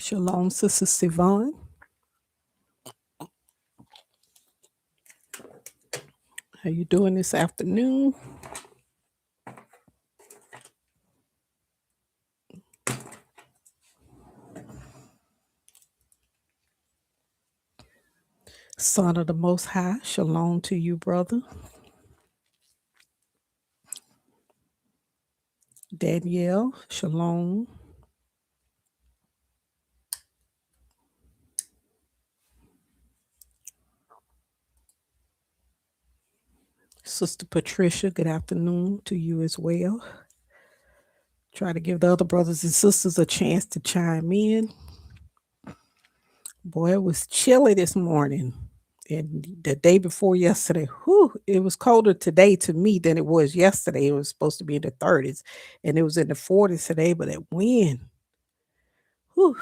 Shalom, Sister Sivan. How you doing this afternoon? Son of the Most High, shalom to you, brother. Danielle, shalom. Sister Patricia, good afternoon to you as well. Try to give the other brothers and sisters a chance to chime in. Boy, it was chilly this morning. And the day before yesterday, it was colder today to me than it was yesterday. It was supposed to be in the 30s and it was in the 40s today, but whew,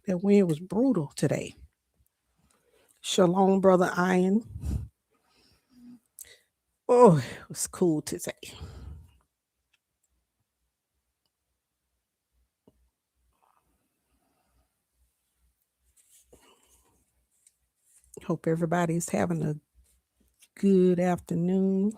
that wind was brutal today. Shalom, Brother Iron. Oh, it was cool today. Hope everybody's having a good afternoon.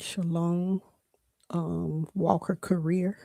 Shalom, Walker Career.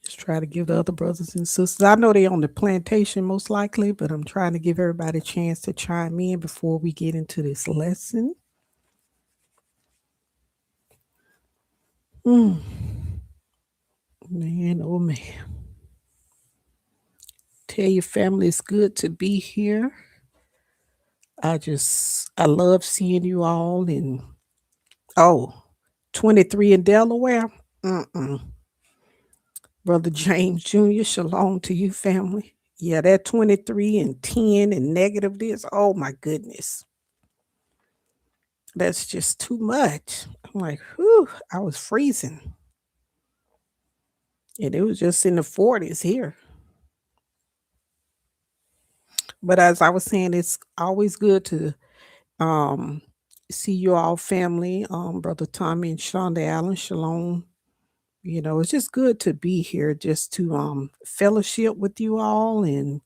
Just try to give the other brothers and sisters. I know they're on the plantation most likely, but I'm trying to give everybody a chance to chime in before we get into this lesson. Man, oh man. Tell your family it's good to be here. I love seeing you all. And 23 in Delaware. Brother James Jr., shalom to you, family. Yeah, that 23 and 10 and negative this. Oh my goodness. That's just too much. I'm like, I was freezing. And it was just in the 40s here. But as I was saying, it's always good to um see you all family, Brother Tommy and Shonda Allen, shalom. It's just good to be here, just to fellowship with you all and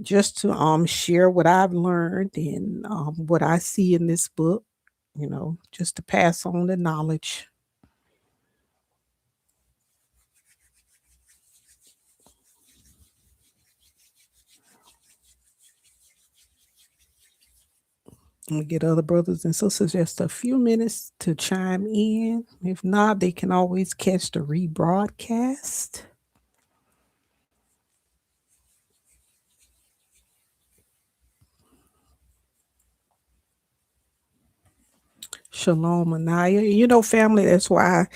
just to share what I've learned and what I see in this book, just to pass on the knowledge. And get other brothers and sisters just a few minutes to chime in. If not, they can always catch the rebroadcast. Shalom, Anaya. Family, that's why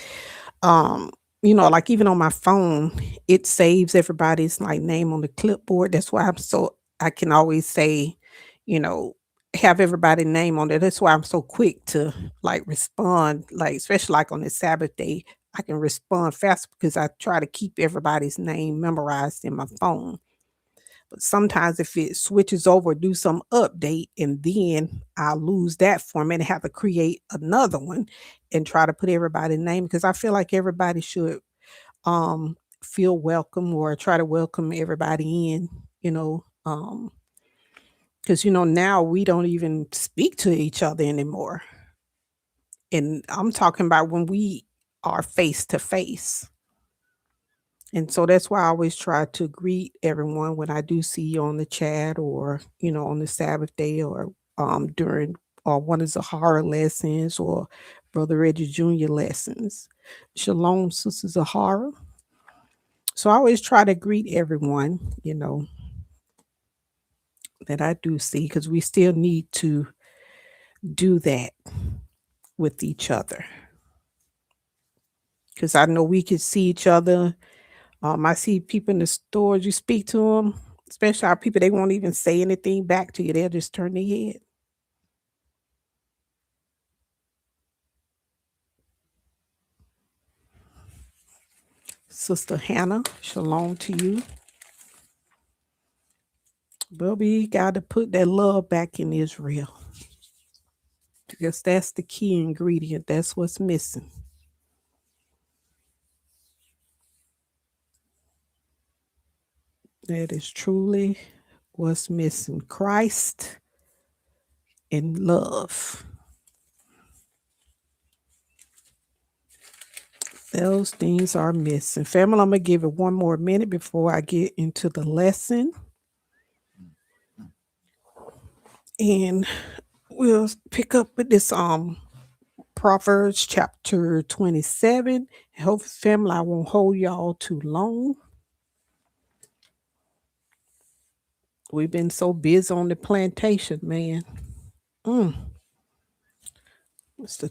like even on my phone, it saves everybody's like name on the clipboard. That's why I can always say, you know, have everybody name on there. That's why I'm so quick to like respond, like especially like on the Sabbath day, I can respond fast because I try to keep everybody's name memorized in my phone. But sometimes if it switches over, do some update, and then I'll lose that format and have to create another one and try to put everybody's name because I feel like everybody should feel welcome or try to welcome everybody in, because now we don't even speak to each other anymore. And I'm talking about when we are face to face. And so that's why I always try to greet everyone when I do see you on the chat or, on the Sabbath day or during or one of the horror lessons or Brother Reggie Jr. lessons. Shalom, Sister Zahara. So I always try to greet everyone, that I do see because we still need to do that. with each other. Because I know we could see each other. I see people in the stores, you speak to them, especially our people, they won't even say anything back to you. They'll just turn their head. Sister Hannah, shalom to you. But we got to put that love back in Israel. Because that's the key ingredient. That's what's missing. That is truly what's missing. Christ and love. Those things are missing. Family, I'm going to give it one more minute before I get into the lesson. And we'll pick up with this Proverbs chapter 27. Hope family, I won't hold y'all too long. We've been so busy on the plantation, man. Mr.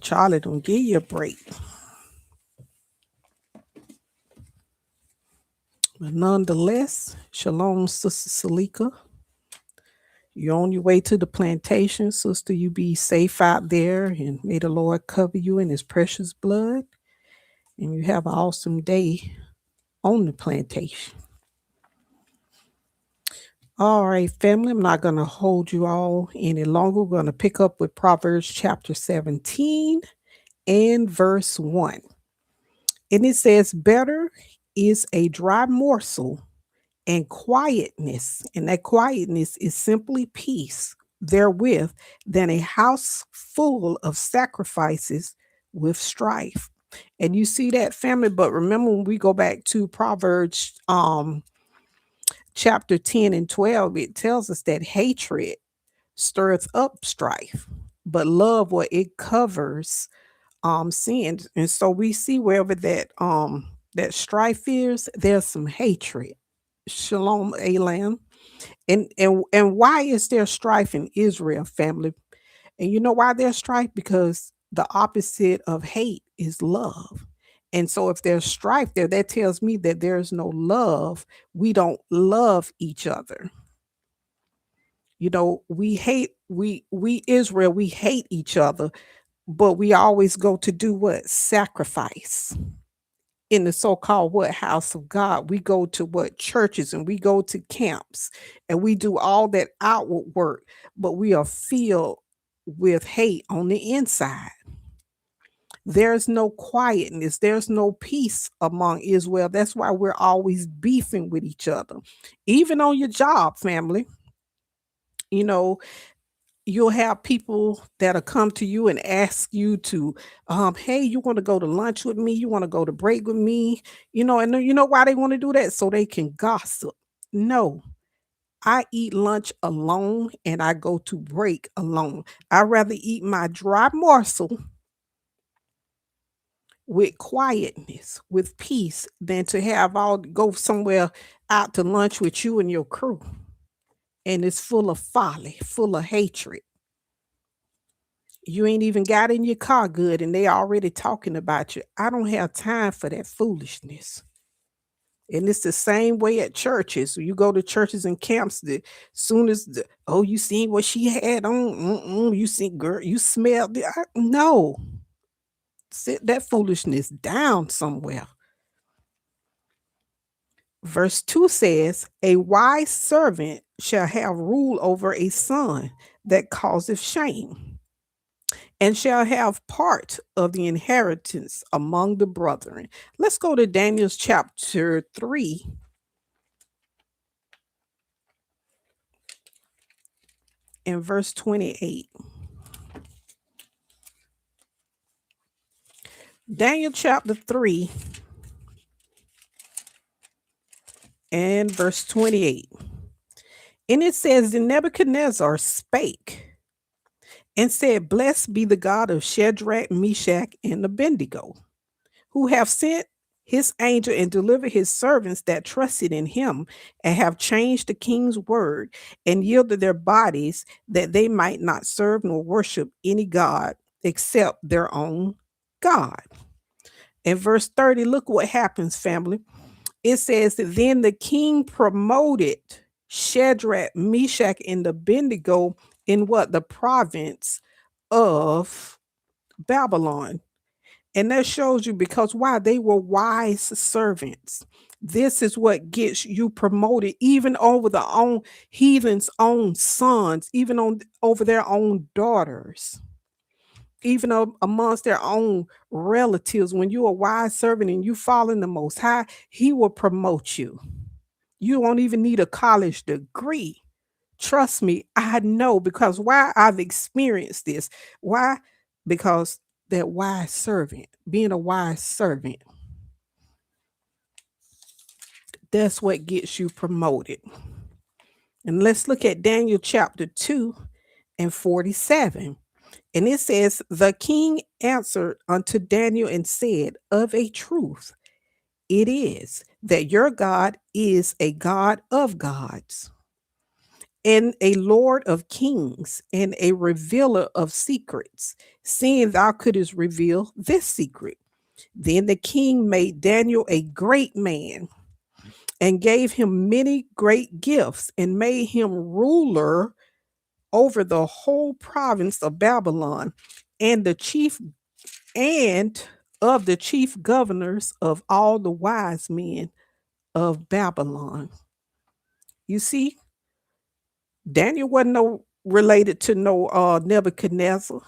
Charlie, don't give you a break. But nonetheless, shalom, Sister Salika. You're on your way to the plantation, sister. You be safe out there, and may the Lord cover you in his precious blood. And you have an awesome day on the plantation. All right, family, I'm not going to hold you all any longer. We're going to pick up with Proverbs chapter 17 and verse 1. And it says, better is a dry morsel and quietness, and that quietness is simply peace therewith, than a house full of sacrifices with strife. And you see that, family. But remember, when we go back to Proverbs chapter 10 and 12, it tells us that hatred stirreth up strife, but love, what it covers sins. And so we see wherever that strife is, there's some hatred. Shalom, Elam. And why is there strife in Israel, family? And you know why there's strife? Because the opposite of hate is love. And so if there's strife there, that tells me that there's no love. We don't love each other. You know, we hate, we Israel, we hate each other, but we always go to do what? Sacrifice in the so-called what? House of God. We go to what? Churches, and we go to camps, and we do all that outward work, but we are filled with hate on the inside. There's no quietness, there's no peace among Israel. That's why we're always beefing with each other. Even on your job, family, you know, you'll have people that'll come to you and ask you to, hey, you want to go to lunch with me? You want to go to break with me? And then you know why they want to do that? So they can gossip. No, I eat lunch alone and I go to break alone. I'd rather eat my dry morsel with quietness, with peace, than to have all go somewhere out to lunch with you and your crew. And it's full of folly, full of hatred. You ain't even got in your car good and they already talking about you. I don't have time for that foolishness. And it's the same way at churches. You go to churches and camps. Soon as you seen what she had on, you seen, girl, you smelled it. No, sit that foolishness down somewhere. Verse 2 says, a wise servant shall have rule over a son that causeth shame, and shall have part of the inheritance among the brethren. Let's go to Daniel's chapter 3. In verse 28. Daniel chapter 3 and verse 28. And it says, the Nebuchadnezzar spake and said, blessed be the God of Shadrach, Meshach, and Abednego, who have sent his angel and delivered his servants that trusted in him, and have changed the king's word, and yielded their bodies that they might not serve nor worship any god except their own God. In verse 30, look what happens, family. It says that then the king promoted Shadrach, Meshach, and Abednego in what? The province of Babylon. And that shows you because why? They were wise servants. This is what gets you promoted, even over the own heathen's own sons, even on over their own daughters, even amongst their own relatives. When you're a wise servant and you fall in the most high, he will promote you. You won't even need a college degree. Trust me, I know because why I've experienced this. Why? Because that wise servant, being a wise servant, that's what gets you promoted. And let's look at Daniel chapter 2 and 47. And it says, the king answered unto Daniel and said, of a truth, it is that your God is a God of gods and a Lord of kings and a revealer of secrets, seeing thou couldst reveal this secret. Then the king made Daniel a great man and gave him many great gifts and made him ruler over the whole province of Babylon and the chief and of the chief governors of all the wise men of Babylon. You see, Daniel wasn't no related to no Nebuchadnezzar,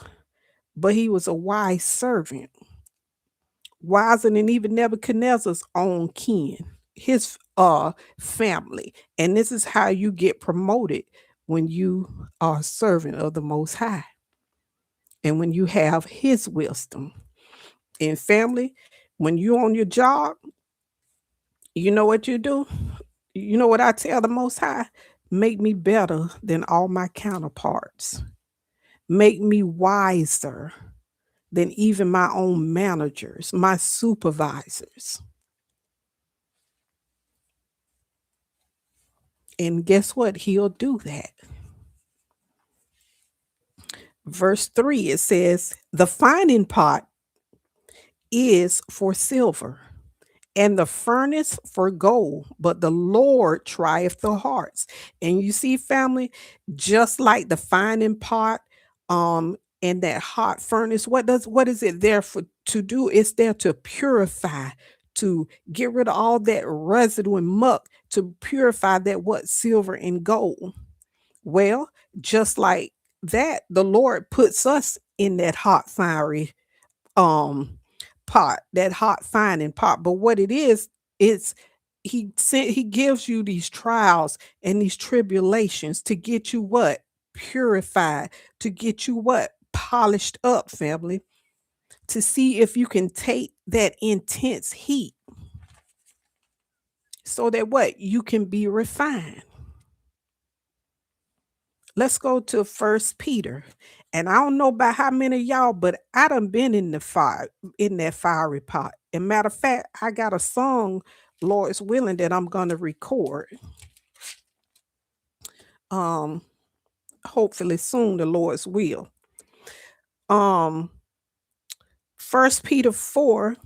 but he was a wise servant, wiser than even Nebuchadnezzar's own kin, his family. And this is how you get promoted when you are a servant of the Most High and when you have his wisdom. In family, when you're on your job, you know what you do? You know what I tell the Most High? Make me better than all my counterparts. Make me wiser than even my own managers, my supervisors. And guess what? He'll do that. Verse 3, it says, the finding pot is for silver and the furnace for gold, but the Lord trieth the hearts. And you see, family, just like the finding pot, and that hot furnace, what is it there for to do? It's there to purify, to get rid of all that residue and muck, to purify that what silver and gold. Well, just like that, the Lord puts us in that hot fiery um pot, that hot finding pot. But what it is, it's he gives you these trials and these tribulations to get you what? Purified, to get you what? Polished up, family, to see if you can take that intense heat so that what? You can be refined. Let's go to First Peter. And I don't know about how many of y'all, but I done been in the fire, in that fiery pot. And matter of fact, I got a song, Lord's willing, that I'm gonna record. Um, hopefully soon, the Lord's will. Um, First Peter 4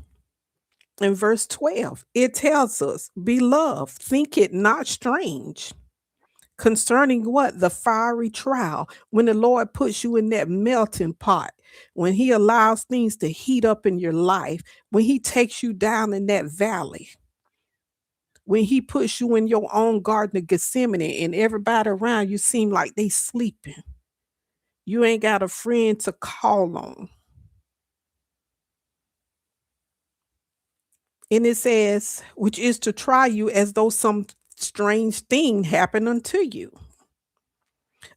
and verse 12. It tells us, beloved, think it not strange concerning what? The fiery trial. When the Lord puts you in that melting pot, when he allows things to heat up in your life, when he takes you down in that valley, when he puts you in your own garden of Gethsemane and everybody around you seem like they sleeping. You ain't got a friend to call on. And it says, which is to try you as though some strange thing happened unto you.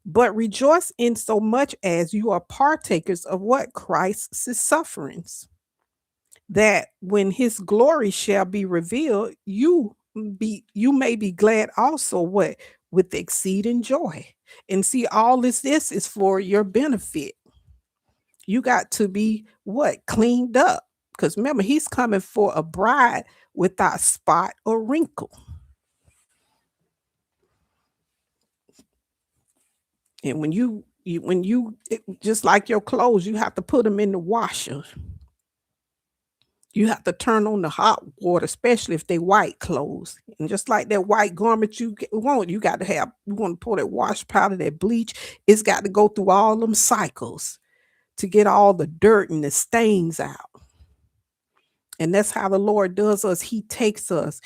But rejoice in so much as you are partakers of what? Christ's sufferings, that when his glory shall be revealed, you may be glad also what? With exceeding joy. And see, all this is for your benefit. You got to be what? Cleaned up. Because remember, he's coming for a bride without spot or wrinkle. And when you Just like your clothes, you have to put them in the washer. You have to turn on the hot water, especially if they white clothes. And just like that white garment want, you got to have, you want to pour that wash powder, that bleach. It's got to go through all them cycles to get all the dirt and the stains out. And that's how the Lord does us. He takes us.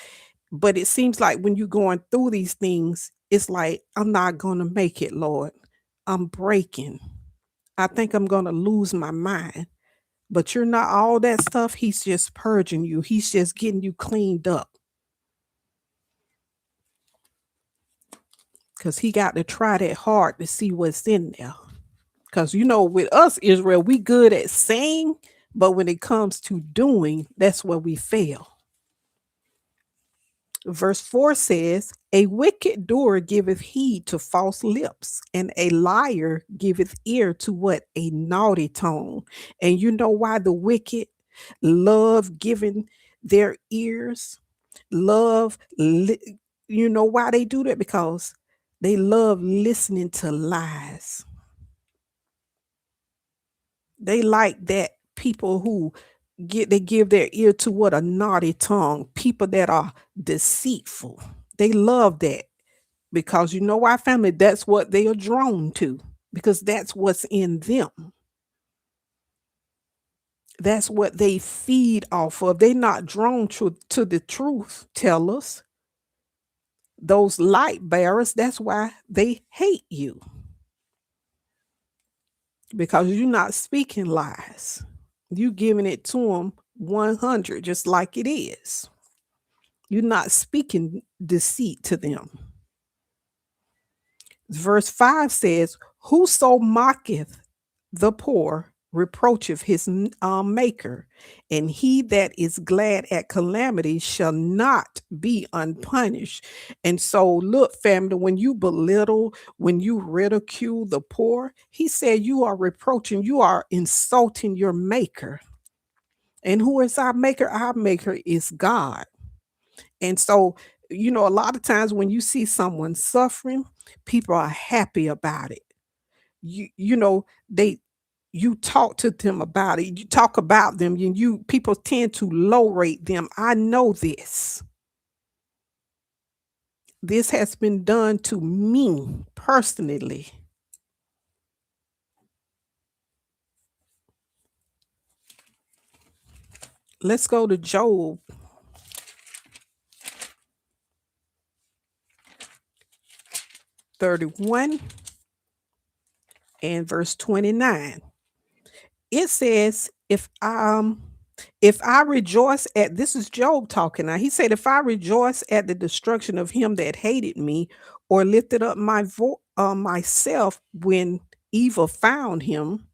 But it seems like when you're going through these things, it's like, I'm not going to make it, Lord. I'm breaking. I think I'm going to lose my mind. But you're not all that stuff. He's just purging you, He's just getting you cleaned up. Because He got to try that hard to see what's in there. Because, with us, Israel, we good at saying, but when it comes to doing, that's where we fail. Verse 4 says, a wicked doer giveth heed to false lips, and a liar giveth ear to what? A naughty tongue. And you know why the wicked love giving their ears? You know why they do that? Because they love listening to lies. They like that people who they give their ear to what? A naughty tongue, people that are deceitful. They love that because you know why, family? That's what they are drawn to, because that's what's in them. That's what they feed off of. They're not drawn to the truth tellers, those light bearers. That's why they hate you, because you're not speaking lies. You giving it to them 100 just like it is. You're not speaking deceit to them. Verse 5 says, whoso mocketh the poor reproacheth his maker, and he that is glad at calamity shall not be unpunished. And so, look, family, when you belittle, when you ridicule the poor, he said you are reproaching, you are insulting your maker. And who is our maker? Our maker is God. And so, a lot of times when you see someone suffering, people are happy about it. They you talk to them about it. You talk about them, and people tend to low rate them. I know this. This has been done to me personally. Let's go to Job 31 and verse 29. It says, if I rejoice at, this is Job talking now. He said, if I rejoice at the destruction of him that hated me, or lifted up myself when evil found him,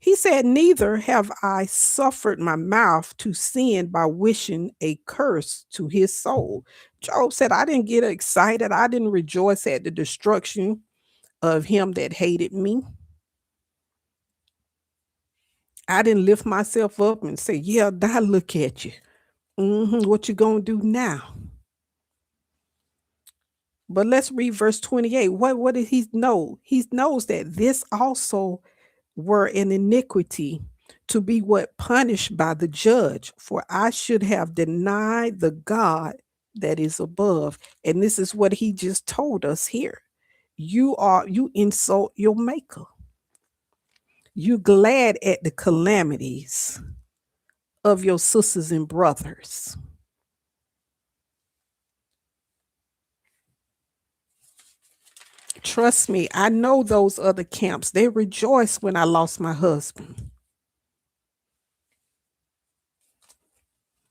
he said, neither have I suffered my mouth to sin by wishing a curse to his soul. Job said, I didn't get excited. I didn't rejoice at the destruction of him that hated me. I didn't lift myself up and say, yeah, now look at you. What you gonna do now? But let's read verse 28. What did he know? He knows that this also were an iniquity, to be what? Punished by the judge. For I should have denied the God that is above. And this is what he just told us here. You insult your maker. You glad at the calamities of your sisters and brothers. Trust me, I know those other camps. They rejoiced when I lost my husband.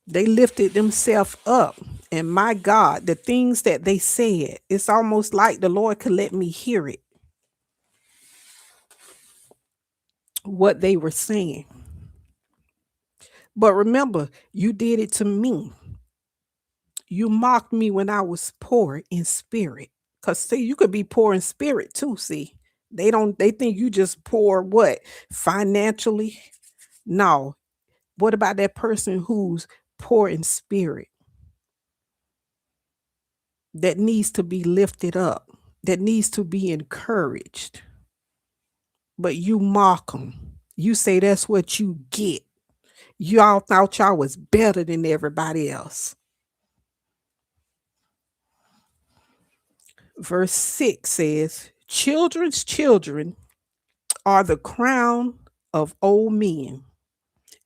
They lifted themselves up. And my God, the things that they said, it's almost like the Lord could let me hear it. What they were saying. But remember, you did it to me. You mocked me when I was poor in spirit. Because see, you could be poor in spirit too. See, they think you just poor what? Financially? No. What about that person who's poor in spirit? That needs to be lifted up, that needs to be encouraged. but you mock them. You say that's what you get. Y'all thought y'all was better than everybody else. Verse 6 says, children's children are the crown of old men,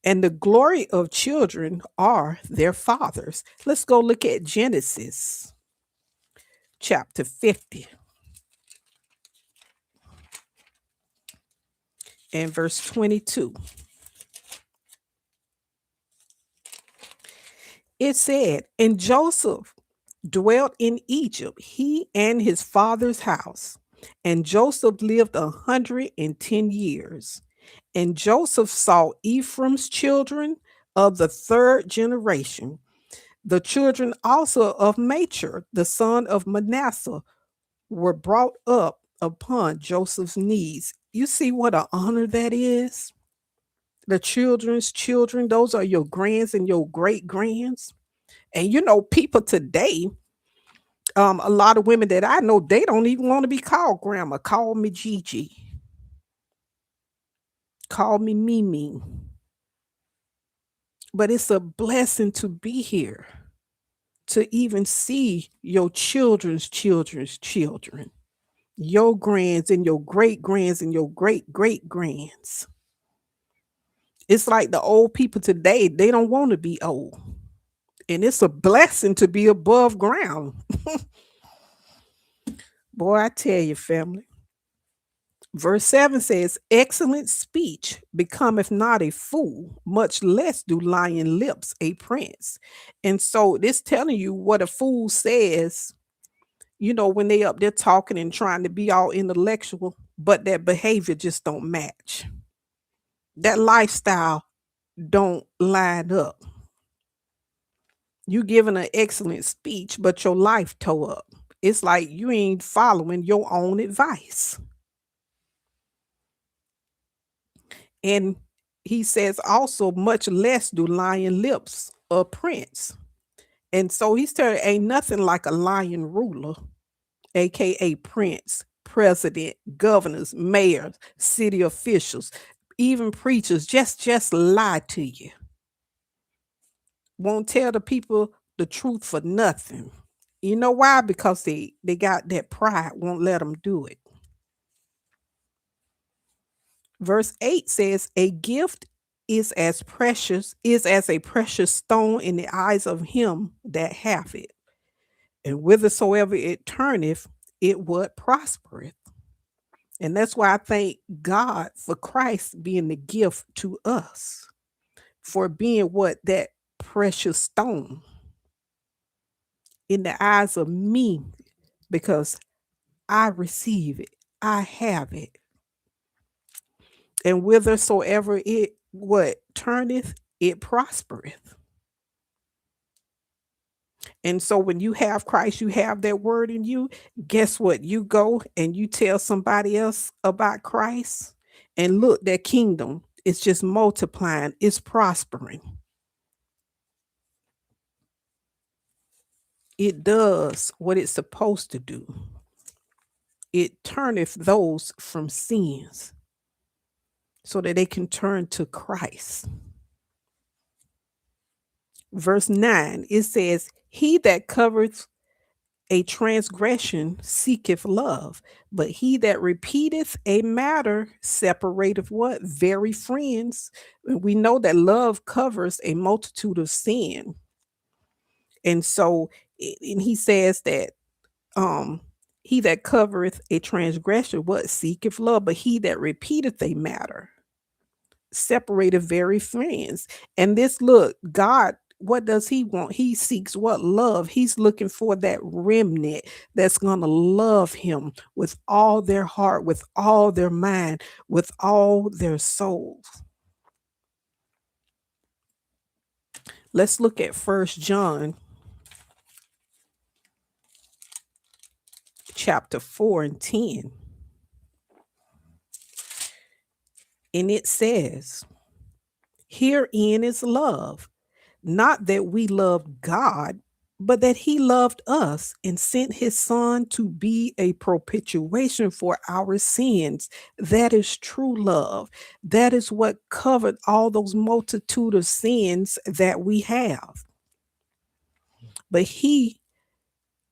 and the glory of children are their fathers. Let's go look at Genesis chapter 50 and verse 22. It said, and Joseph dwelt in Egypt, he and his father's house. And Joseph lived 110 years. And Joseph saw Ephraim's children of the third generation, the children also of Machir, the son of Manasseh, were brought up upon Joseph's knees. You see what an honor that is? The children's children, those are your grands and your great grands. And people today, a lot of women that I know, they don't even want to be called grandma. Call me Gigi. Call me Mimi. But it's a blessing to be here, to even see your children's children, your grands and your great grands and your great great grands. It's like the old people today, they don't want to be old. And it's a blessing to be above ground. Boy, I tell you, family. Verse 7 says, excellent speech becometh not a fool, much less do lying lips a prince. And so this telling you what a fool says, when they up there talking and trying to be all intellectual, but their behavior just don't match. That lifestyle don't line up. You giving an excellent speech, but your life tore up. It's like you ain't following your own advice. And he says also, much less do lying lips a prince. And so he's telling ain't nothing like a lying ruler, aka prince, president, governors, mayors, city officials, even preachers just lie to you. Won't tell the people the truth for nothing. You know why? Because they got that pride, won't let them do it. Verse 8 says, a gift is as a precious stone in the eyes of him that hath it. And whithersoever it turneth, it what prospereth. And that's why I thank God for Christ being the gift to us, for being what? That precious stone in the eyes of me, because I receive it, I have it. And whithersoever it what turneth, it prospereth. And so when you have Christ, you have that word in you. Guess what? You go and you tell somebody else about Christ, and look, that kingdom is just multiplying, it's prospering. It does what it's supposed to do. It turneth those from sins so that they can turn to Christ. Verse 9, it says, he that covereth a transgression seeketh love, but he that repeateth a matter separateth what? Very friends. We know that love covers a multitude of sin. And so, and he says that um he that covereth a transgression, what? Seeketh love, but he that repeateth a matter separated very friends. And this, look, God, what does he want? He seeks what? Love. He's looking for that remnant that's going to love him with all their heart, with all their mind, with all their souls. Let's look at First John chapter 4 and 10. And it says, herein is love, not that we love God, but that he loved us and sent his son to be a propitiation for our sins. That is true love. That is what covered all those multitude of sins that we have. But he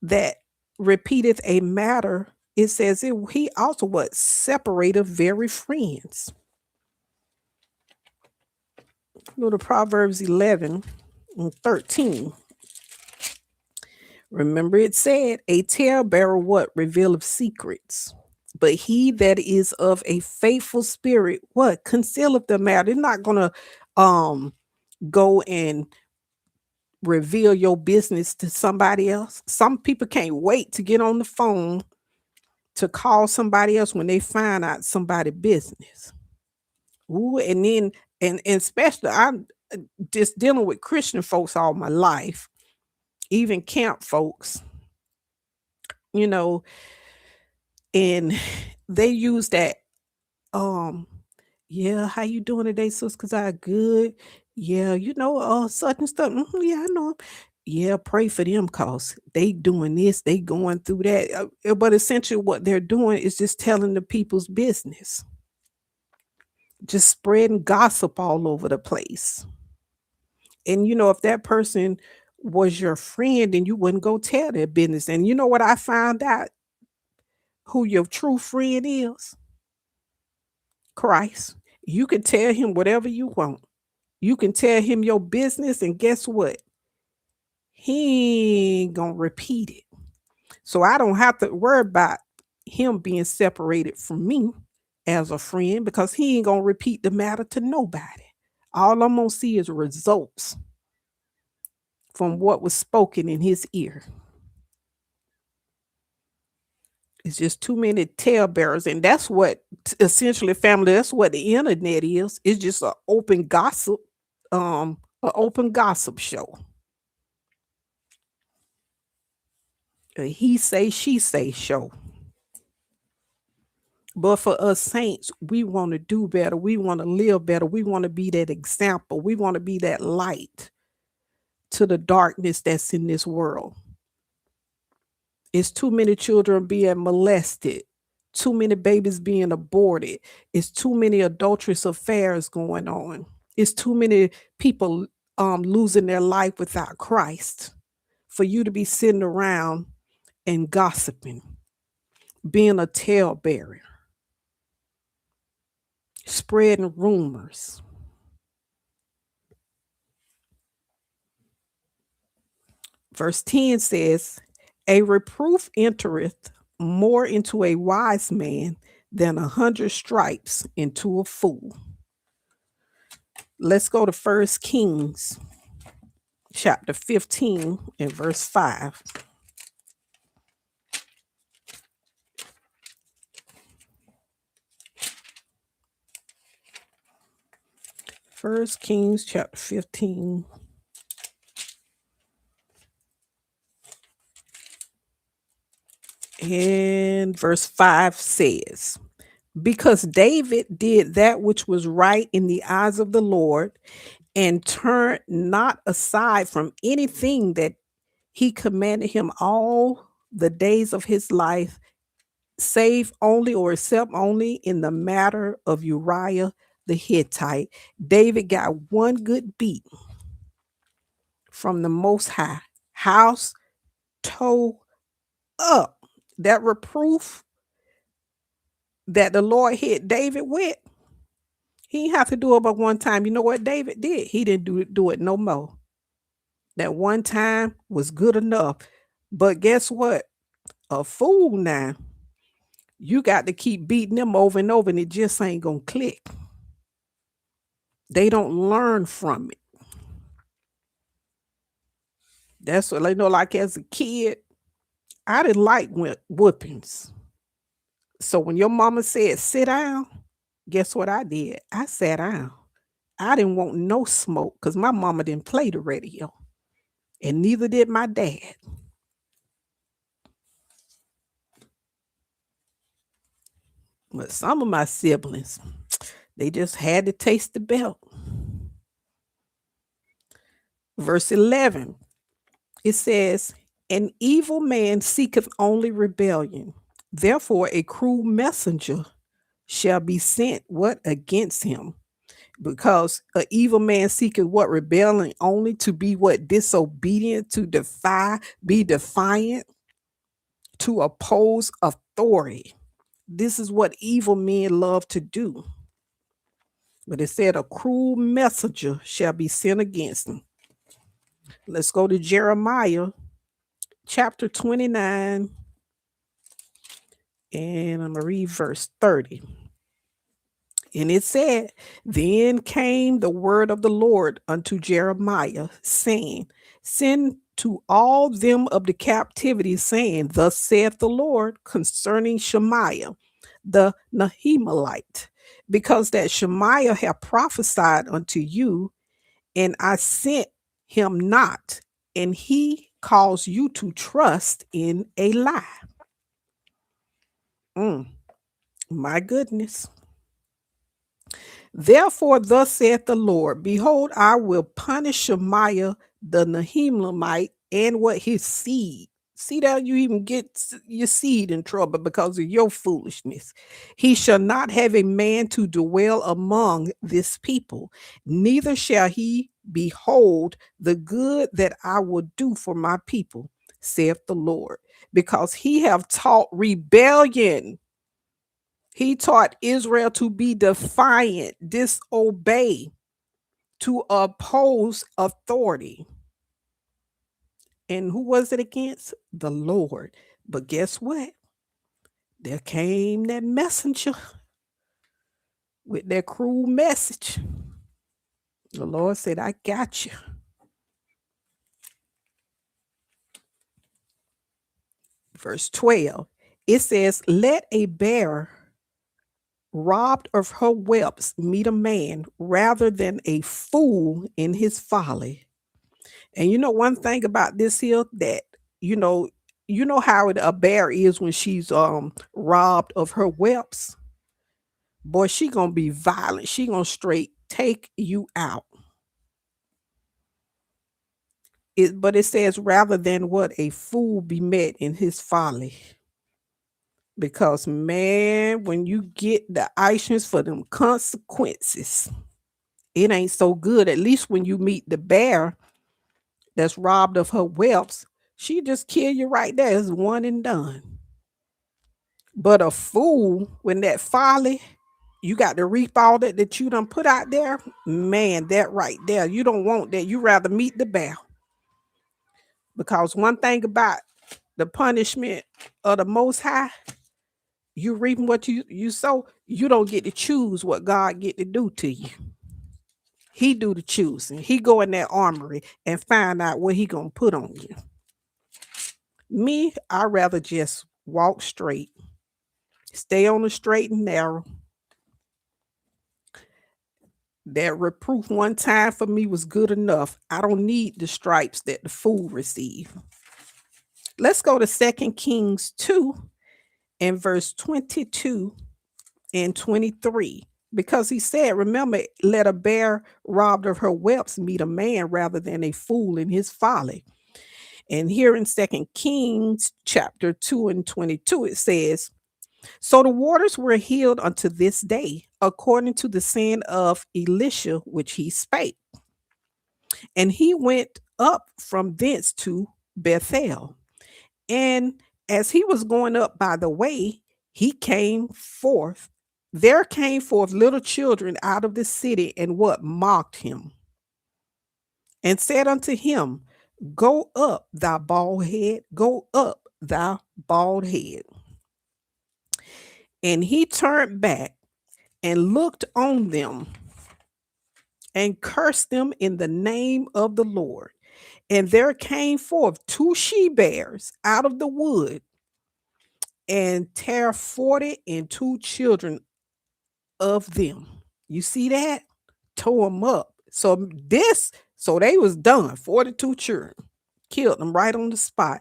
that repeateth a matter, it says he also what separated very friends. Go to Proverbs 11 and 13. Remember it said, a talebearer what? Revealeth secrets. But he that is of a faithful spirit, what? Concealeth the matter. They're not gonna um go and reveal your business to somebody else. Some people can't wait to get on the phone to call somebody else when they find out somebody's business. Ooh, and then and especially I'm just dealing with Christian folks all my life, even camp folks, you know, and they use that um yeah, how you doing today, sis? Cause I good. Yeah, such and stuff. Mhm, yeah, I know 'em. Yeah, pray for them cause they doing this, they going through that. But essentially what they're doing is just telling the people's business, just spreading gossip all over the place. And if that person was your friend, then you wouldn't go tell their business. And you know what I found out who your true friend is? Christ. You can tell him whatever you want. You can tell him your business, and guess what? He ain't gonna repeat it. So I don't have to worry about him being separated from me as a friend because he ain't gonna repeat the matter to nobody. All I'm gonna see is results from what was spoken in his ear. It's just too many talebearers, and that's what essentially family. That's what the internet is. It's just an open gossip show. A he say she say show. But for us saints, we want to do better. We want to live better. We want to be that example. We want to be that light to the darkness that's in this world. It's too many children being molested, too many babies being aborted. It's too many adulterous affairs going on. It's too many people losing their life without Christ for you to be sitting around and gossiping, being a talebearer, spreading rumors. Verse 10 says, a reproof entereth more into a wise man than 100 stripes into a fool. Let's go to First Kings chapter 15 and verse 5. First Kings chapter 15 and verse 5 says, because David did that which was right in the eyes of the Lord and turned not aside from anything that he commanded him all the days of his life, save only or except only in the matter of Uriah the Hittite. David got one good beat from the Most High, house toe up. That reproof that the Lord hit David with, he didn't have to do it but one time. You know what David did? He didn't do it no more. That one time was good enough. But guess what? A fool now, you got to keep beating them over and over, and it just ain't gonna click. They don't learn from it. That's what like as a kid, I didn't like whoopings. So when your mama said sit down, guess what I did? I sat down. I didn't want no smoke because my mama didn't play the radio, and neither did my dad. But some of my siblings, they just had to taste the belt. Verse 11, It says, an evil man seeketh only rebellion. Therefore, a cruel messenger shall be sent what against him? Because an evil man seeketh what rebellion only to be what disobedient, to defy, be defiant, to oppose authority. This is what evil men love to do. But it said a cruel messenger shall be sent against him. Let's go to Jeremiah chapter 29, and I'm going to read verse 30. And it said, then came the word of the Lord unto Jeremiah, saying, send to all them of the captivity, saying, thus saith the Lord concerning Shemaiah, the Nehemalite, because that Shemaiah hath prophesied unto you, and I sent him not, and he caused you to trust in a lie. Mm, my goodness. Therefore, thus saith the Lord, behold, I will punish Shemaiah the Nehelamite and what his seed. See that you even get your seed in trouble because of your foolishness. He shall not have a man to dwell among this people, neither shall he behold the good that I will do for my people, saith the Lord, because he have taught rebellion. He taught Israel to be defiant, disobey, to oppose authority. And who was it against? The Lord. But guess what? There came that messenger with that cruel message. The Lord said, I got you. Verse 12, it says, let a bear robbed of her whelps meet a man rather than a fool in his folly. And you know one thing about this here that you know how a bear is when she's robbed of her whelps. Boy, she gonna be violent. She gonna straight take you out. But it says rather than what a fool be met in his folly. Because man, when you get the actions for them consequences, it ain't so good. At least when you meet the bear that's robbed of her whelps, she just kill you right there. It's one and done. But a fool, when that folly, you got to reap all that you done put out there, man, that right there, you don't want that. You rather meet the bear. Because one thing about the punishment of the Most High, you reaping what you sow. You don't get to choose what God get to do to you. He do the choosing. He go in that armory and find out what he gonna put on you. Me, I rather just walk straight, stay on the straight and narrow. That reproof one time for me was good enough. I don't need the stripes that the fool received. Let's go to 2 Kings 2 and verse 22 and 23. Because he said, remember, let a bear robbed of her whelps meet a man rather than a fool in his folly. And here in 2 Kings chapter 2 and 22, it says, so the waters were healed unto this day, according to the saying of Elisha, which he spake. And he went up from thence to Bethel. And as he was going up by the way, he came forth. There came forth little children out of the city and what mocked him and said unto him, go up, thou bald head, go up, thou bald head. And he turned back and looked on them and cursed them in the name of the Lord. And there came forth two she bears out of the wood and tear 42 children of them. You see that? Tore them up. So they was done. 42 children. Killed them right on the spot.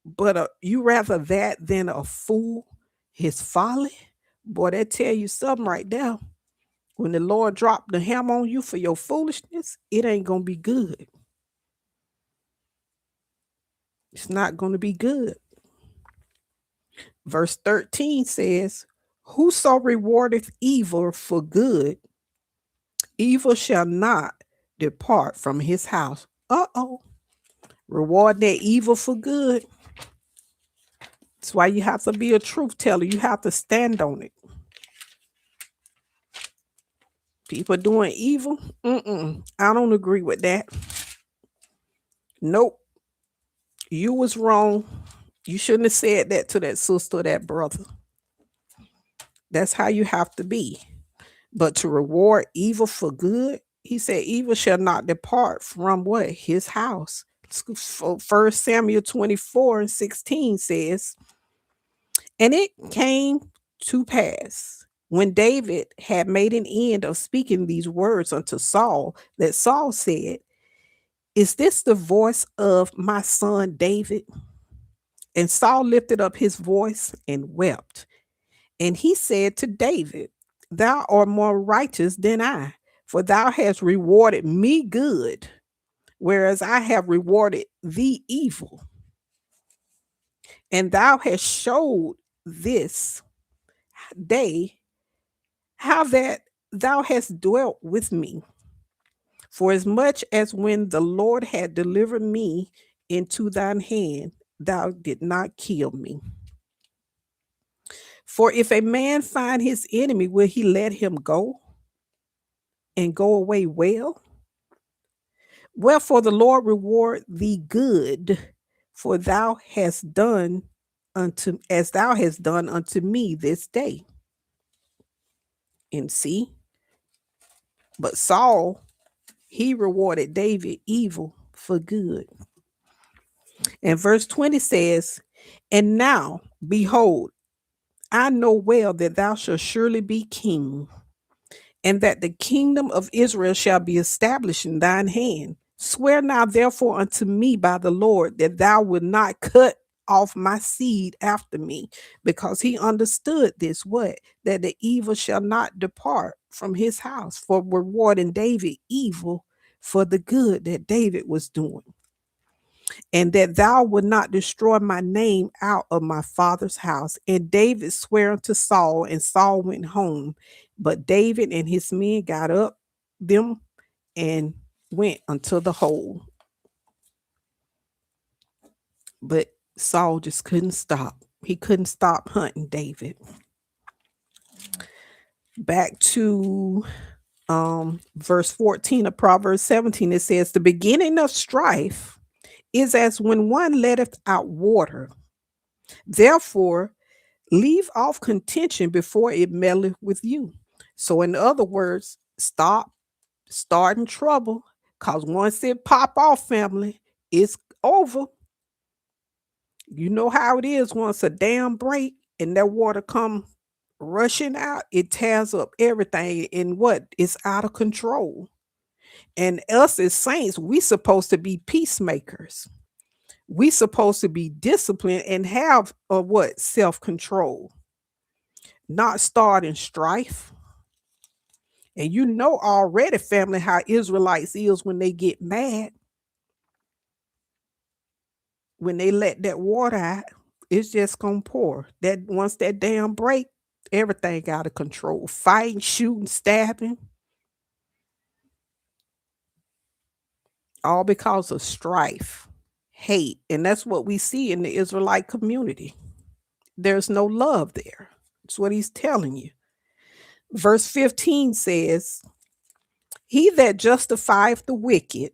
But you rather that than a fool, his folly? Boy, that tell you something right there. When the Lord dropped the hammer on you for your foolishness, it ain't gonna be good. It's not going to be good. Verse 13 says, whoso rewardeth evil for good, evil shall not depart from his house. Uh-oh. Reward that evil for good. That's why you have to be a truth teller. You have to stand on it. People doing evil, I don't agree with that. Nope. You was wrong. You shouldn't have said that to that sister or that brother. That's how you have to be. But to reward evil for good, he said, evil shall not depart from what? His house. First Samuel 24:16 says, and it came to pass when David had made an end of speaking these words unto Saul, that Saul said, is this the voice of my son David? And Saul lifted up his voice and wept. And he said to David, thou art more righteous than I, for thou hast rewarded me good, whereas I have rewarded thee evil. And thou hast showed this day how that thou hast dwelt with me. For as much as when the Lord had delivered me into thine hand, thou did not kill me. For if a man find his enemy, will he let him go and go away well? Wherefore the Lord reward thee good, for thou hast done unto as thou hast done unto me this day. And see, but Saul, he rewarded David evil for good. And verse 20 says, and now, behold, I know well that thou shalt surely be king, and that the kingdom of Israel shall be established in thine hand. Swear now therefore unto me by the Lord that thou wilt not cut off my seed after me, because he understood this, what? That the evil shall not depart from his house, for rewarding David evil for the good that David was doing. And that thou would not destroy my name out of my father's house. And David sware unto Saul, and Saul went home. But David and his men got up them and went unto the hole. But Saul just couldn't stop. He couldn't stop hunting David. Back to verse 14 of Proverbs 17, it says, the beginning of strife is as when one letteth out water. Therefore, leave off contention before it meddleth with you. So, in other words, stop starting trouble, because once it pop off, family, it's over. You know how it is once a dam break and that water come rushing out, it tears up everything, and what? It's out of control. And us as saints, we supposed to be peacemakers. We supposed to be disciplined and have a what? Self-control. Not starting strife. And you know already, family, how Israelites is when they get mad. When they let that water out, it's just gonna pour. That once that dam break, everything out of control. Fighting, shooting, stabbing. All because of strife, hate. And that's what we see in the Israelite community. There's no love there. That's what he's telling you. Verse 15 says, he that justifieth the wicked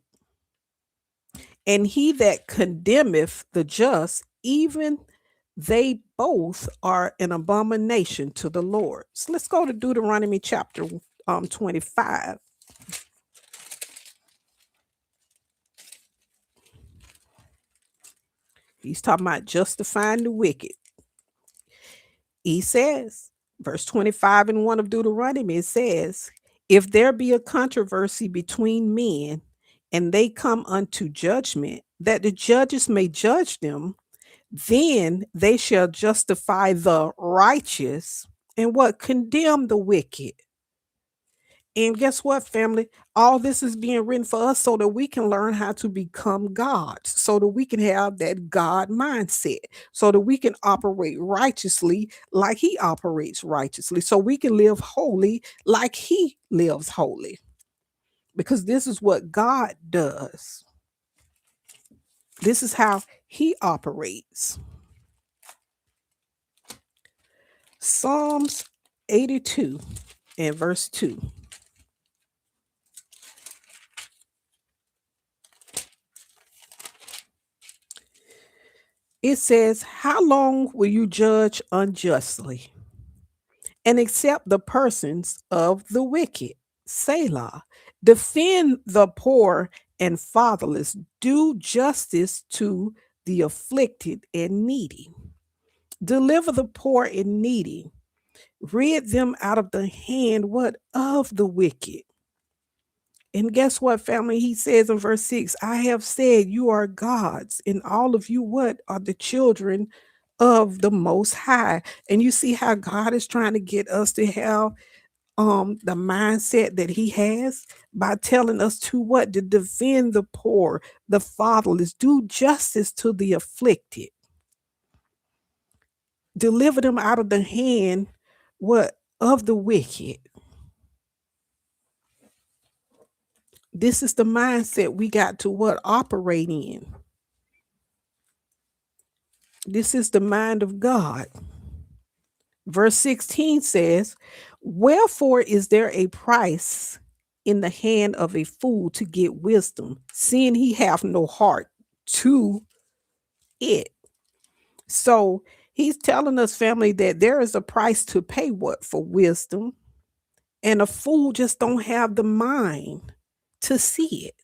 and he that condemneth the just, even they both are an abomination to the Lord. So let's go to Deuteronomy chapter 25. He's talking about justifying the wicked. He says, verse 25 and 1 of Deuteronomy, it says, if there be a controversy between men, and they come unto judgment, that the judges may judge them, then they shall justify the righteous and what? Condemn the wicked. And guess what, family? All this is being written for us so that we can learn how to become gods, so that we can have that God mindset, so that we can operate righteously like He operates righteously, so we can live holy like He lives holy. Because this is what God does, this is how He operates. Psalms 82 and verse 2. It says, how long will you judge unjustly and accept the persons of the wicked? Selah. Defend the poor and fatherless. Do justice to the afflicted and needy. Deliver the poor and needy. Rid them out of the hand what of the wicked. And guess what, family? He says in verse 6, I have said you are gods, and all of you what are the children of the most high. And you see how God is trying to get us to have the mindset that he has by telling us to what? To defend the poor, the fatherless, do justice to the afflicted, deliver them out of the hand what of the wicked. This is the mindset we got to what operate in. This is the mind of God. Verse 16 says, wherefore is there a price in the hand of a fool to get wisdom, seeing he hath no heart to it? So he's telling us, family, that there is a price to pay what for wisdom, and a fool just don't have the mind to see it.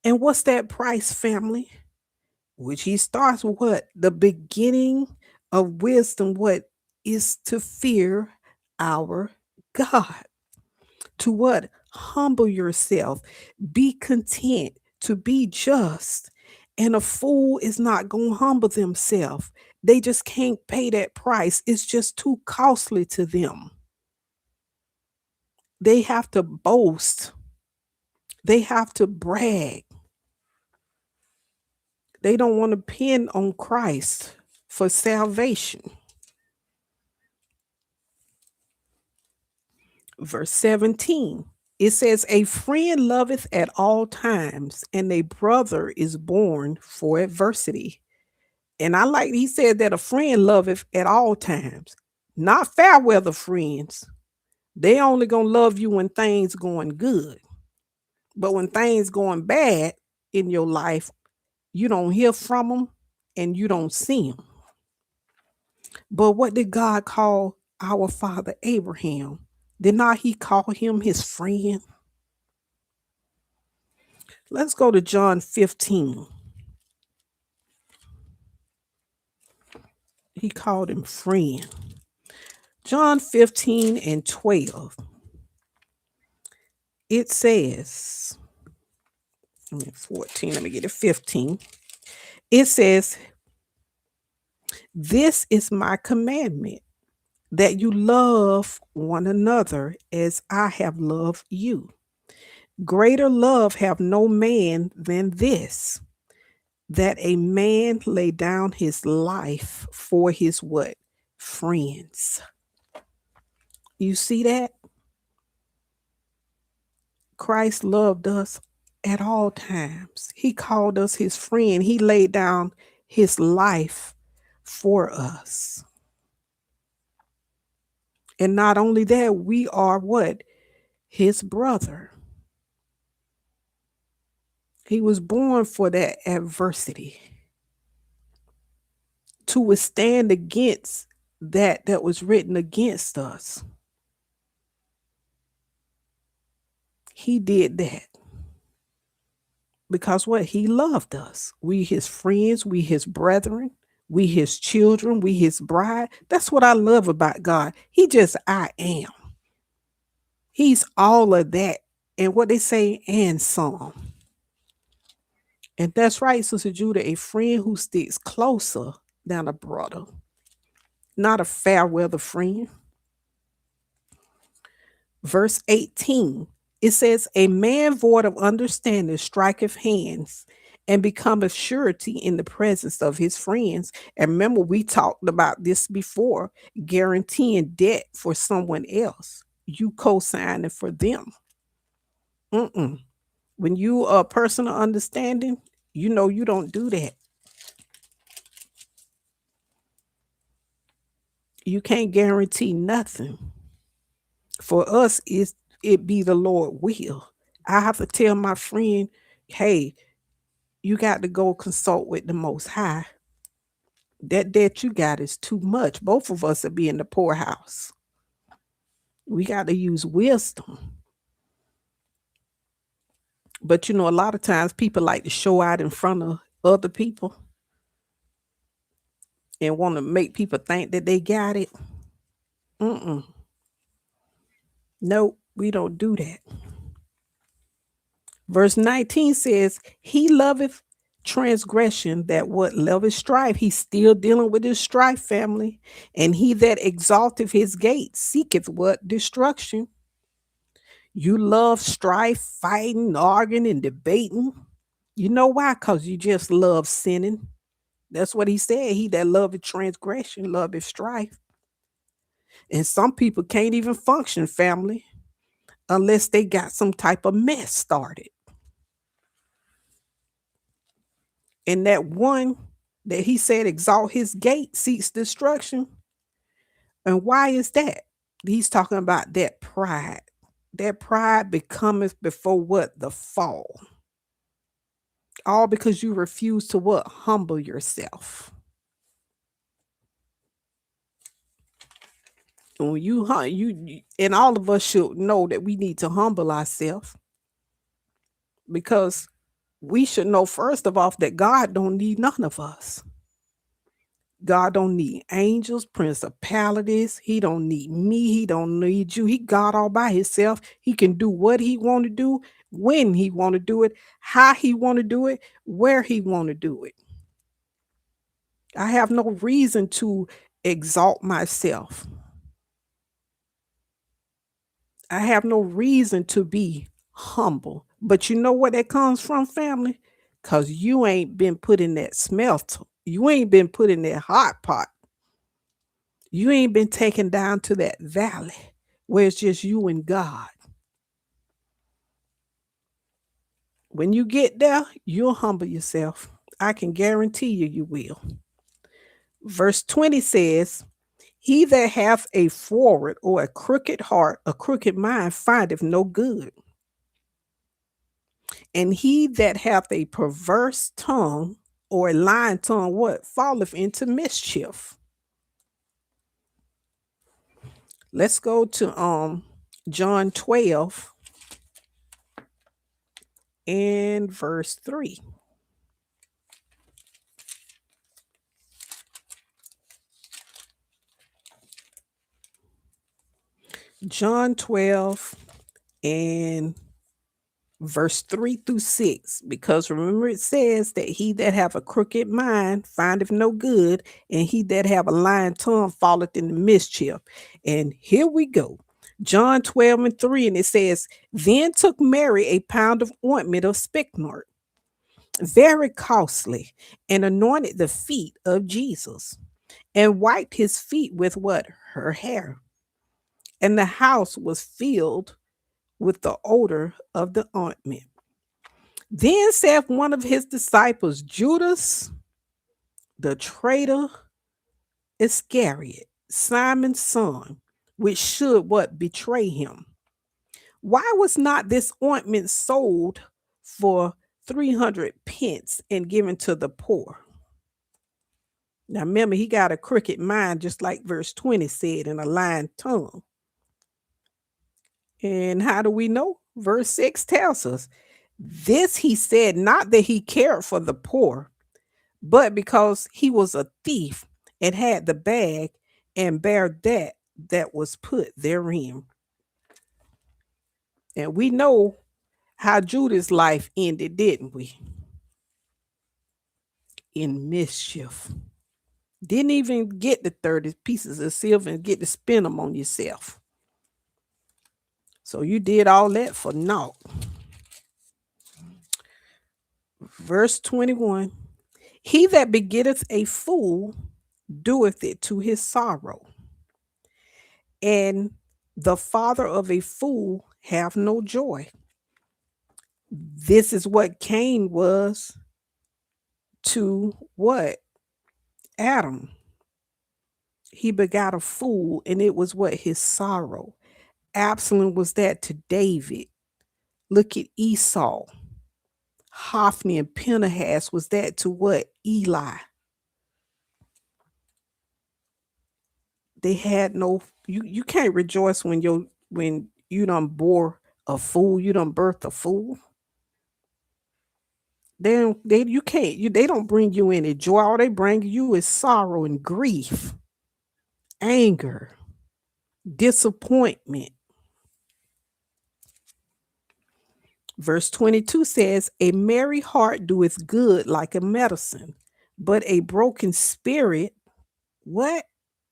And what's that price, family? Which he starts with what? The beginning of wisdom, what is to fear our God. To what? Humble yourself, be content, to be just. And a fool is not going to humble themselves. They just can't pay that price. It's just too costly to them. They have to boast, they have to brag. They don't want to depend on Christ for salvation. Verse 17, it says, a friend loveth at all times, and a brother is born for adversity. And I like, he said that a friend loveth at all times, not fair weather friends. They only gonna love you when things going good. But when things going bad in your life, you don't hear from them and you don't see them. But what did God call our father Abraham? Did not he call him his friend? Let's go to John 15. He called him friend. John 15 and 12. It says, 14, let me get it, 15. It says, this is my commandment, that you love one another as I have loved you. Greater love have no man than this, that a man lay down his life for his what? Friends. You see that? Christ loved us at all times. He called us his friend. He laid down his life for us. And not only that, we are what? His brother. He was born for that adversity, to withstand against that was written against us. He did that because what? He loved us. We his friends, we his brethren, we his children, we his bride. That's what I love about God. He just I am. He's all of that. And what they say, and some. And that's right, Sister Judah, a friend who sticks closer than a brother, not a fair weather friend. Verse 18, it says, a man void of understanding striketh hands and becometh surety in the presence of his friends. And remember, we talked about this before, guaranteeing debt for someone else. You co-signing for them. Mm-mm. When you are a person of understanding, you know you don't do that. You can't guarantee nothing. For us, it be the Lord will. I have to tell my friend, hey, you got to go consult with the Most High. That debt you got is too much. Both of us will be in the poorhouse. We got to use wisdom. But a lot of times people like to show out in front of other people and want to make people think that they got it. Mm-mm. Nope, we don't do that. Verse 19 says, he loveth transgression that what loveth strife. He's still dealing with his strife, family. And he that exalteth his gate seeketh what? Destruction. You love strife, fighting, arguing, and debating. You know why? Because you just love sinning. That's what he said. He that loveth transgression, loveth strife. And some people can't even function, family, unless they got some type of mess started. And that one that he said exalt his gate seeks destruction. And why is that? He's talking about that pride. That pride becometh before what? The fall. All because you refuse to what? Humble yourself. And when and all of us should know that we need to humble ourselves, because we should know first of all that God don't need none of us. God don't need angels, principalities. He don't need me. He don't need you. He God all by himself. He can do what he want to do, when he want to do it, how he want to do it, where he want to do it. I have no reason to exalt myself. I have no reason to be humble. But you know where that comes from, family? Because you ain't been put in that smelter. You ain't been put in that hot pot. You ain't been taken down to that valley where it's just you and God. When you get there, you'll humble yourself. I can guarantee you, you will. Verse 20 says, he that hath a forward or a crooked heart, a crooked mind, findeth no good. And he that hath a perverse tongue or a lying tongue, what? Falleth into mischief. Let's go to John 12 and verse 3. John 12 and verse 3 through 6. Because remember, it says that he that have a crooked mind findeth no good, and he that have a lying tongue falleth into mischief. And here we go. John 12 and 3, and it says, then took Mary a pound of ointment of spikenard, very costly, and anointed the feet of Jesus, and wiped his feet with what? Her hair. And the house was filled with the odor of the ointment. Then said one of his disciples, Judas, the traitor Iscariot, Simon's son, which should what? Betray him. Why was not this ointment sold for 300 pence and given to the poor? Now remember, he got a crooked mind, just like verse 20 said, and a lying tongue. And how do we know? Verse 6 tells us, this he said, not that he cared for the poor, but because he was a thief and had the bag and bare that was put therein. And we know how Judas' life ended, didn't we? In mischief. Didn't even get the 30 pieces of silver and get to spend them on yourself. So you did all that for naught. Verse 21. He that begetteth a fool doeth it to his sorrow, and the father of a fool have no joy. This is what Cain was to what? Adam. He begot a fool, and it was what? His sorrow. Absalom was that to David. Look at Esau. Hophni and Phinehas was that to what? Eli. They had no, you can't rejoice when you done bore a fool, you done birth a fool. They you can't you they don't bring you any joy. All they bring you is sorrow and grief, anger, disappointment. Verse 22 says, a merry heart doeth good like a medicine, but a broken spirit, what?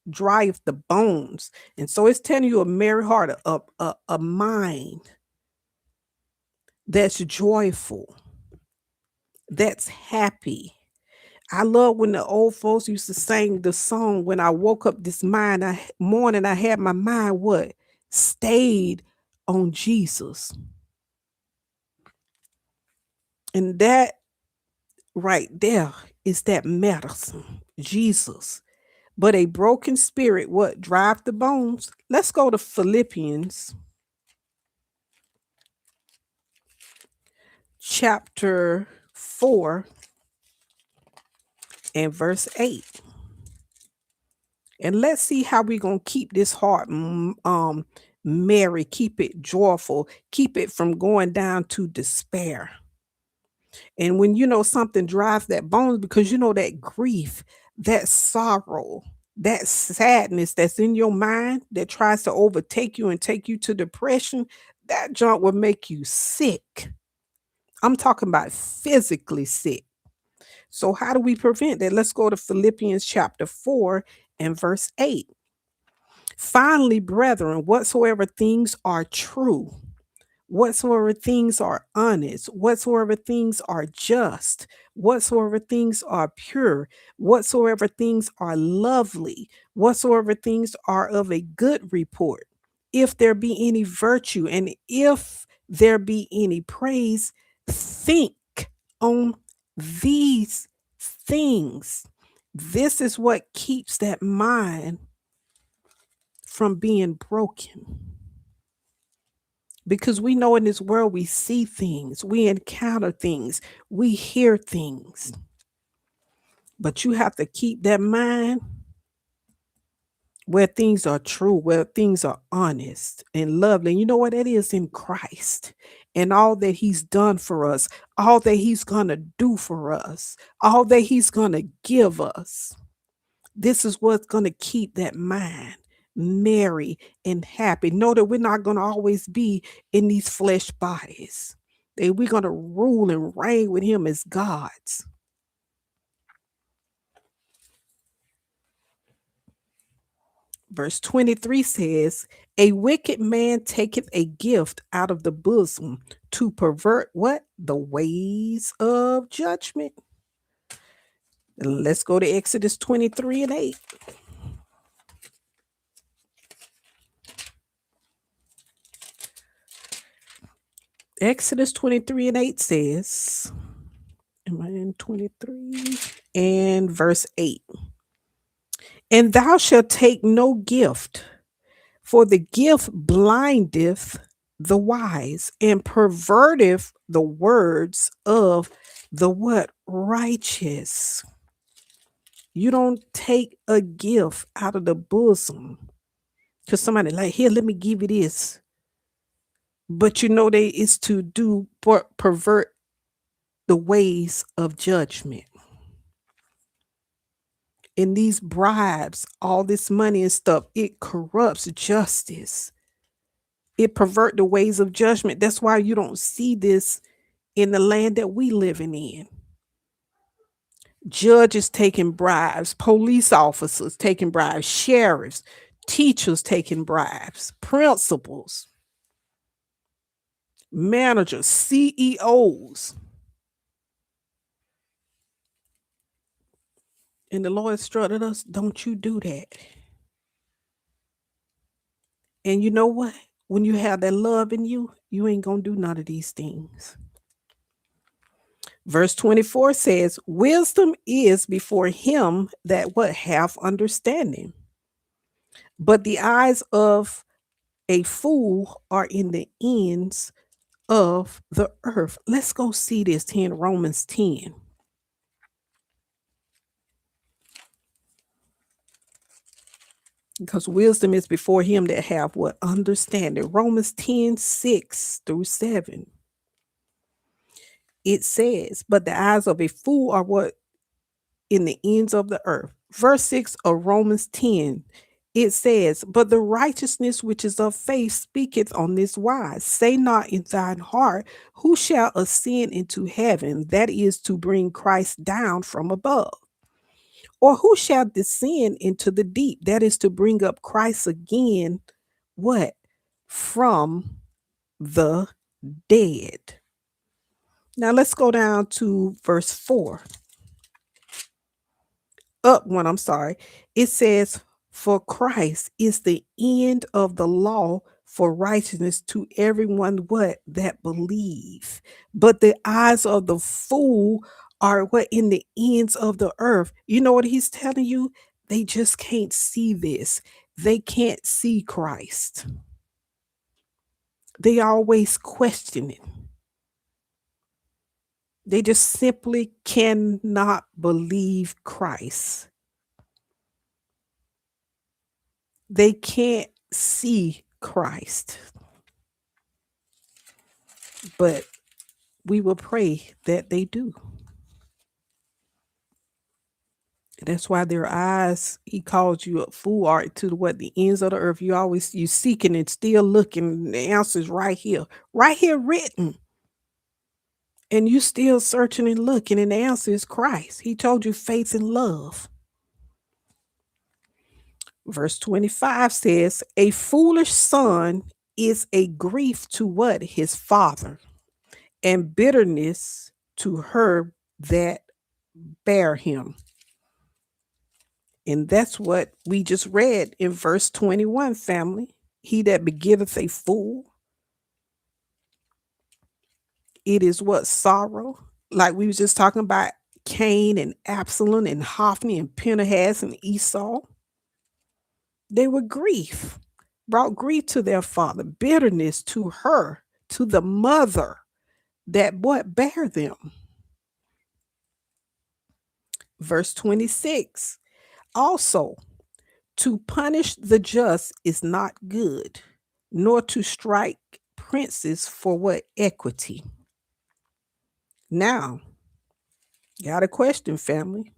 Drieth the bones. And so it's telling you a merry heart, a mind that's joyful, that's happy. I love when the old folks used to sing the song, when I woke up this morning, I had my mind what? Stayed on Jesus. And that right there is that medicine, Jesus. But a broken spirit, what? Drive the bones. Let's go to Philippians chapter 4 and verse 8. And let's see how we're going to keep this heart merry, keep it joyful, keep it from going down to despair. And when you know something drives that bones, because you know that grief, that sorrow, that sadness that's in your mind that tries to overtake you and take you to depression, that junk will make you sick. I'm talking about physically sick. So, how do we prevent that? Let's go to Philippians chapter 4 and verse 8. Finally, brethren, whatsoever things are true, whatsoever things are honest, whatsoever things are just, whatsoever things are pure, whatsoever things are lovely, whatsoever things are of a good report, if there be any virtue and if there be any praise, think on these things. This is what keeps that mind from being broken. Because we know in this world we see things, we encounter things, we hear things. But you have to keep that mind where things are true, where things are honest and lovely. And you know what that is? In Christ and all that he's done for us, all that he's going to do for us, all that he's going to give us. This is what's going to keep that mind merry and happy. Know that we're not going to always be in these flesh bodies. That we're going to rule and reign with him as gods. Verse 23 says, a wicked man taketh a gift out of the bosom to pervert what? The ways of judgment. Let's go to Exodus 23 and 8. Exodus 23 and 8 says, am I in 23? And verse 8. And thou shalt take no gift, for the gift blindeth the wise and perverteth the words of the what? Righteous. You don't take a gift out of the bosom to somebody like, here, let me give you this. But you know that it's to do pervert the ways of judgment. And these bribes, all this money and stuff, it corrupts justice. It pervert the ways of judgment. That's why you don't see this in the land that we living in. Judges taking bribes, police officers taking bribes, sheriffs, teachers taking bribes, principals. managers, CEOs. And the Lord instructed us, don't you do that. And you know what? When you have that love in you, you ain't going to do none of these things. Verse 24 says, wisdom is before him that what have understanding. But the eyes of a fool are in the ends of the earth. Let's go see this in Romans 10. Because wisdom is before him that have what understanding. Romans 10:6-7. It says, but the eyes of a fool are what in the ends of the earth. Verse 6 of Romans 10, it says, but the righteousness which is of faith speaketh on this wise. Say not in thine heart, who shall ascend into heaven? That is to bring Christ down from above. Or who shall descend into the deep? That is to bring up Christ again. What? From the dead. Now let's go down to verse 4. Up one, I'm sorry. It says, for Christ is the end of the law for righteousness to everyone what that believe. But the eyes of the fool are what in the ends of the earth. You know what he's telling you? They just can't see this. They can't see Christ. They always question it. They just simply cannot believe Christ. They can't see Christ. But we will pray that they do. That's why their eyes, he calls you a fool art to what the ends of the earth. You seeking and still looking. The answer's right here written. And you still searching and looking, and the answer is Christ. He told you faith and love. Verse 25 says, a foolish son is a grief to what? His father, and bitterness to her that bear him. And that's what we just read in verse 21, family. He that begetteth a fool, it is what? Sorrow. Like we was just talking about Cain and Absalom and Hophni and Phinehas and Esau. They were grief, brought grief to their father, bitterness to her, to the mother that what bare them. Verse 26. Also, to punish the just is not good, nor to strike princes for what? Equity. Now, got a question, family.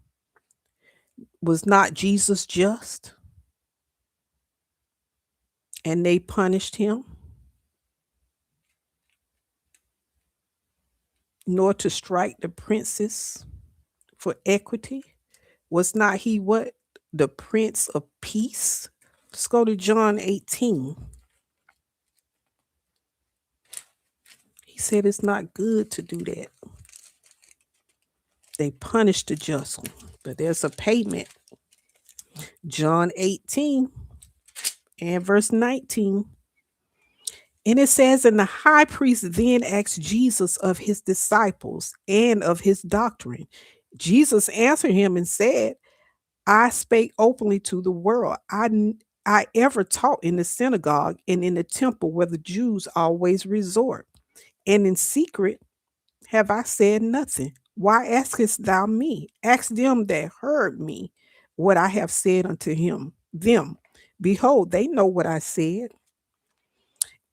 Was not Jesus just? And they punished him? Nor to strike the princes for equity? Was not he what? The Prince of Peace? Let's go to John 18. He said it's not good to do that. They punished the just one, but there's a payment. John 18 and verse 19. And it says, and the high priest then asked Jesus of his disciples and of his doctrine. Jesus answered him and said, I spake openly to the world. I ever taught in the synagogue and in the temple where the Jews always resort. And in secret have I said nothing. Why askest thou me? Ask them that heard me what I have said unto them. Behold, they know what I said.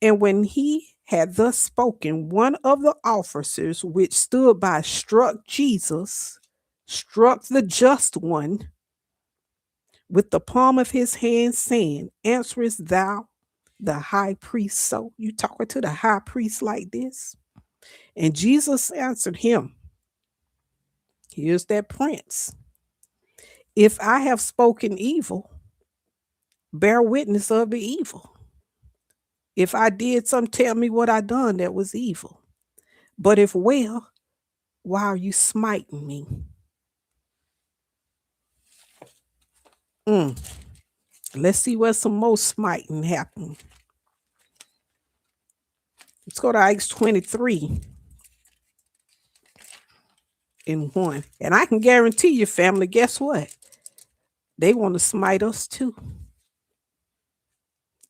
And when he had thus spoken, one of the officers which stood by struck Jesus, struck the just one with the palm of his hand, saying, answerest thou the high priest so? You talking to the high priest like this? And Jesus answered him, here's that prince. If I have spoken evil, bear witness of the evil. If I did something, tell me what I done that was evil. But if well, why are you smiting me? Mm. Let's see where some more smiting happened. Let's go to Acts 23 and 1. And I can guarantee you, family, guess what? They want to smite us too.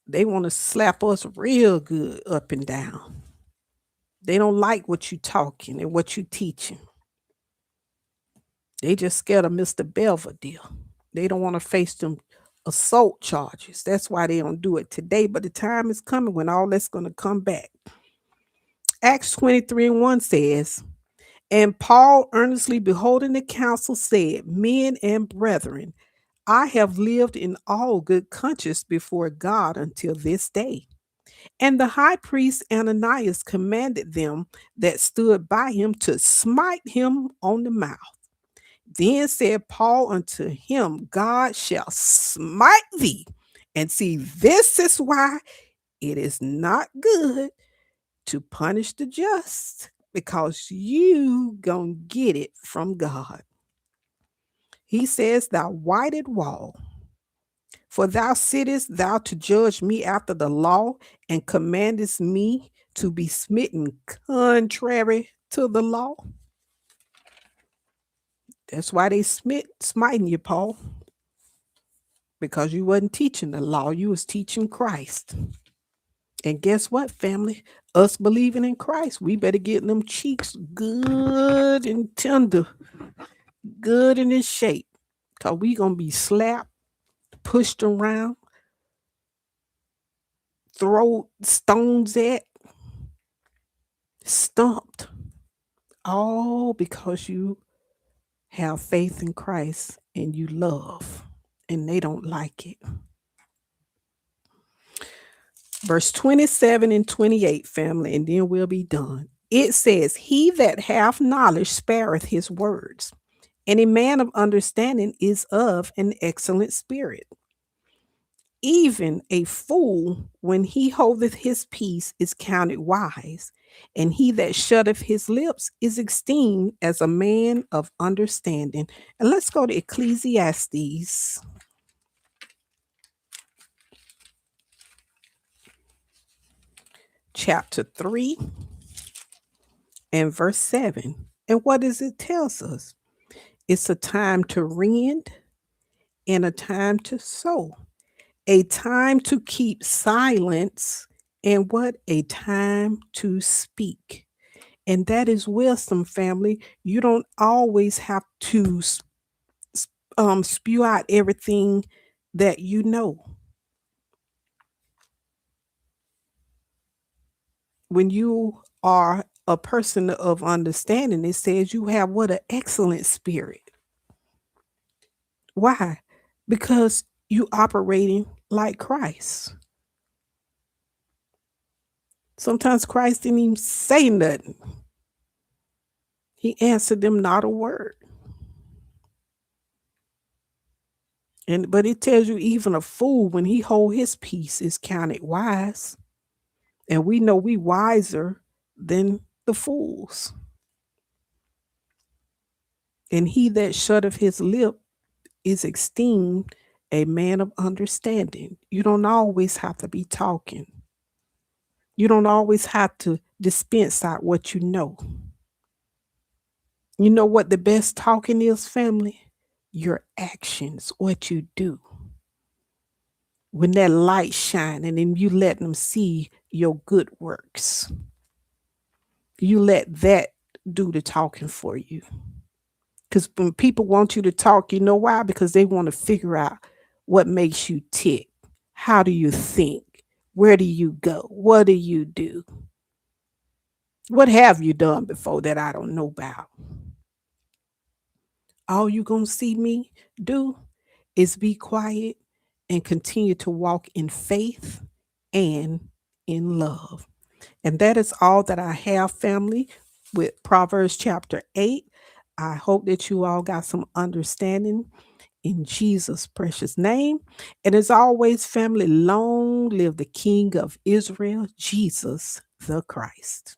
They want to slap us real good up and down. They don't like what you talking and what you teaching. They just scared of Mr. Belvedere. They don't want to face them assault charges. That's why they don't do it today. But the time is coming when all that's going to come back. Acts 23 and 1 says, and Paul, earnestly beholding the council, said, men and brethren, I have lived in all good conscience before God until this day. And the high priest Ananias commanded them that stood by him to smite him on the mouth. Then said Paul unto him, God shall smite thee. And see, this is why it is not good to punish the just, because you gonna get it from God. He says, thou whited wall, for thou sittest thou to judge me after the law, and commandest me to be smitten contrary to the law. That's why they smiting you, Paul, because you wasn't teaching the law, you was teaching Christ. And guess what, family? Us believing in Christ, we better get them cheeks good and tender, good and in shape, because we going to be slapped, pushed around, throw stones at, stumped, all because you have faith in Christ and you love, and they don't like it. Verse 27 and 28, family, and then we'll be done. It says, he that hath knowledge spareth his words, and a man of understanding is of an excellent spirit. Even a fool, when he holdeth his peace, is counted wise, and he that shutteth his lips is esteemed as a man of understanding. And let's go to Ecclesiastes chapter 3 and verse 7. And what does it tells us? It's a time to rend and a time to sow, a time to keep silence, and what? A time to speak. And that is wisdom, family. You don't always have to spew out everything that you know. When you are a person of understanding, it says you have what? An excellent spirit. Why? Because you operating like Christ. Sometimes Christ didn't even say nothing. He answered them not a word. And but it tells you even a fool, when he hold his peace, is counted wise. And we know we wiser than the fools. And he that shutteth his lip is esteemed a man of understanding. You don't always have to be talking. You don't always have to dispense out what you know. You know what the best talking is, family? Your actions, what you do. When that light shining and you let them see your good works, you let that do the talking for you. Because when people want you to talk, you know why? Because they want to figure out what makes you tick. How do you think? Where do you go? What do you do? What have you done before that I don't know about? All you gonna see me do is be quiet and continue to walk in faith and in love. And that is all that I have, family, with Proverbs chapter 8. I hope that you all got some understanding in Jesus' precious name. And as always, family, long live the King of Israel, Jesus the Christ.